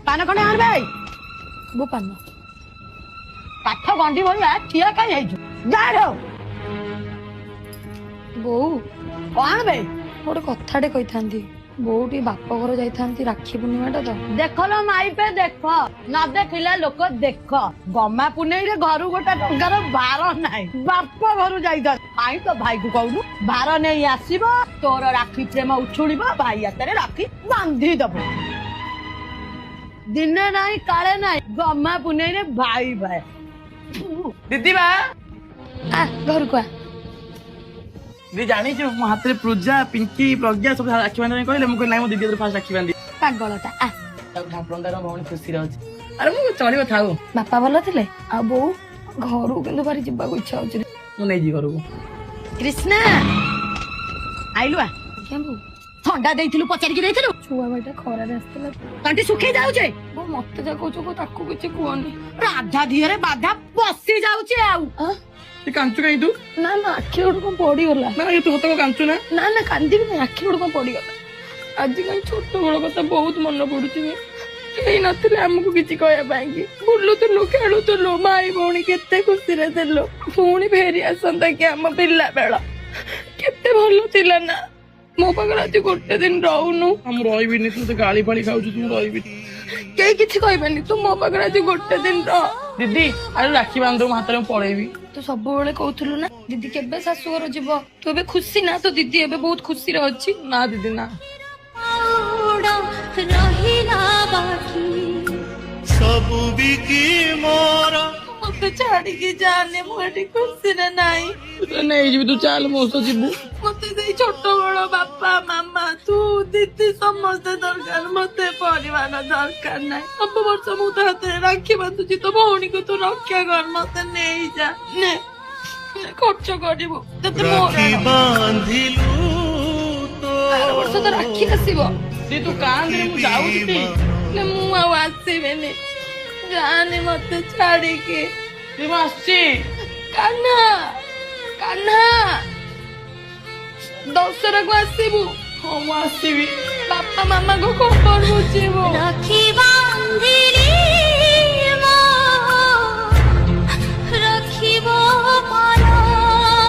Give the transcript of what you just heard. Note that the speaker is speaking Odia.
ପାନ ଖଣ୍ଡେ ଆଣିବେ। ବୋ ପାନ କାଠ ଗଣ୍ଡି ଭଳିଆ ଠିଆ କାହିଁ ହେଇଛୁ? ଯାଅ ବୋଉ କଣ ବେ? ଗୋଟେ କଥାଟେ କହିଥାନ୍ତି। ବୋଉ ଟିକେ ବାପ ଘର ଯାଇଥାନ୍ତି ରାକ୍ଷୀ ପୂର୍ଣ୍ଣିମାଟା ତ। ଦେଖଲ ମାଇପେ ଦେଖ, ନ ଦେଖିଲେ ଲୋକ ଦେଖ। ଗମା ପୁନେଇରେ ଘରୁ ଗୋଟେ ଟଙ୍କାର ବାର ନାହିଁ। ବାପ ଘରୁ ଯାଇଥା କାଇଁ ତ ଭାଇକୁ କହୁନୁ ଭାର ନେଇ ଆସିବ, ତୋର ରାକ୍ଷୀ ପ୍ରେମ ଉଛୁଳିବ, ଭାଇ ହାତରେ ରାକ୍ଷୀ ବାନ୍ଧି ଦବ। ଦିନେ ନାହିଁ କାଳେ ନାହିଁ ଗମା ପୁନେଇରେ ଭାଇ ଭାଇ। ଦିଦି ବା ଆ ଘରକୁ ଆ। ଦିଦି ଜାଣିଛୁ ମୋ ହାତରେ ପୂଜା ପିଙ୍କି ପ୍ରଜ୍ଞା ସବୁ ରାକ୍ଷୀ ବାନ୍ଧିବା ପାଇଁ କହିଲେ, ମୁଁ କହିଲି ନାଇଁ ମୋ ଦିଦି ହାତରେ ଫାଷ୍ଟ ରାକ୍ଷୀ ବାନ୍ଧି। ପାଗଳଟା ଆ। ତାକୁ ଠାକୁରଙ୍କ ଭଉଣୀ ଖୁସିରେ ଅଛି। ଆରେ ମୁଁ ଚଳିବ ଥାଉ, ବାପା ଭଲ ଥିଲେ? ଆଉ ବୋଉ ଘରକୁ କିନ୍ତୁ ଭାରି ଯିବାକୁ ଇଚ୍ଛା ହଉଛି। ମୁଁ ନେଇଯିବି ଘରକୁ। କୃଷ୍ଣା ଆଇଲୁ ଆ। ଆଜ୍ଞା ବୋଉ। ଥଣ୍ଡା ଦେଇଥିଲୁ ପଚାରିକି ଦେଇଥିଲୁ? ଛୁଆ ଭାଇଟା ଖରାରେ ଆସିଥିଲା। ତଣ୍ଟି ଶୁଖେଇ ଯାଉଛି। ବୋଉ ମତେ ଯା କହୁଛୁ ତାକୁ କିଛି କୁହନି। ରାଧା ଧିଅରେ ବାଧା ପଶି ଯାଉଛି ଆଉ। ତୁ କାଞ୍ଚୁ କାହିଁ ତୁ? ନା ନା ଆଖି ଗୋଟେ କଣ ପଡିଗଲା। ନା ତୁ ସତ କାଞ୍ଚୁ ନା? ନା ନା କାନ୍ଦିବି ନାହିଁ, ଆଖି ଗୋଟେ କଣ ପଡିଗଲା। ଆଜି କାହିଁ ଛୋଟ ବେଳ କଥା ବହୁତ ମନେ ପଡୁଛି। କେହି ନଥିଲେ ଆମକୁ କିଛି କହିବା ପାଇଁ କି। ବୁଲୁଥିଲୁ ଖେଳୁଥିଲୁ, ଭାଇ ଭଉଣୀ କେତେ ଖୁସିରେ ଥିଲୁ। ପୁଣି ଫେରି ଆସନ୍ତା କି ଆମ ପିଲା ବେଳ। କେତେ ଭଲ ଥିଲା ନା। ମୋ ପାଖରେ ଆଜି ଗୋଟେ ଦିନ ରହୁନୁ। ମୁଁ ରହିବିନି, ତୁ ଗାଳି ଫାଳି ଖାଉଛୁ, ତୁ ରହିବିନି। କେହି କିଛି କହିବେନି, ତୁ ମୋ ପାଖରେ ଆଜି ଗୋଟେ ଦିନ ରହ। ଦିଦି ଆରେ ରାକ୍ଷୀ ବାନ୍ଧିବୁ, ମୋ ହାତରେ ମୁଁ ପଳେଇବି। ତୁ ସବୁବେଳେ କହୁଥିଲୁ ନା ଦିଦି କେବେ ଶାଶୁଘର ଯିବ। ତୁ ଏବେ ଖୁସି ନା? ତୋ ଦିଦି ଏବେ ବହୁତ ଖୁସିରେ ଅଛି। ନା ଦିଦି ନା। ସବୁ ବିକି ମୋର ମତେ ଛାଡିକି ଯାଆନି, ମୁଁ ଏଠି ଖୁସିରେ ନାହିଁ। ନେଇଯିବି, ତୁ ଚାଲ ମୋ ସହ ଯିବୁ। ମତେ ସେଇ ଛୋଟ ବେଳ ବାପା ମାମା ତୁ ଦିଦି ସମସ୍ତେ ଦରକାର, ମତେ ପରିବାର ଦରକାର ନାହିଁ। ସବୁ ବର୍ଷ ମୁଁ ତ ହାତରେ ରାକ୍ଷୀ ବାନ୍ଧୁଛି, ତୋ ଭଉଣୀକୁ ତୁ ରକ୍ଷା କର, ମତେ ନେଇଯା। ନେ ଖର୍ଚ୍ଚ କରିବୁ ତତେ ରାକ୍ଷୀ ବାନ୍ଧିଲୁ ଆର ବର୍ଷ ତ ରାକ୍ଷୀ ଆସିବ। ଦିଦି ତୁ କାନ୍ଦିରେ, ମୁଁ ଯାଉଛି। ମୁଁ ଆଉ ଆସିବିନି, ଯାଆନି ମତେ ଛାଡିକି। ମୁଁ ଆସିଛି। କାହ୍ନା କାହ୍ନା ଦଶହରାକୁ ଆସିବୁ। ହଁ ମୁଁ ଆସିବି। ବାପା ମାମାଙ୍କୁ ଖବର ବୁଝିବୁ। ରାକ୍ଷୀ ବାନ୍ଧିଲି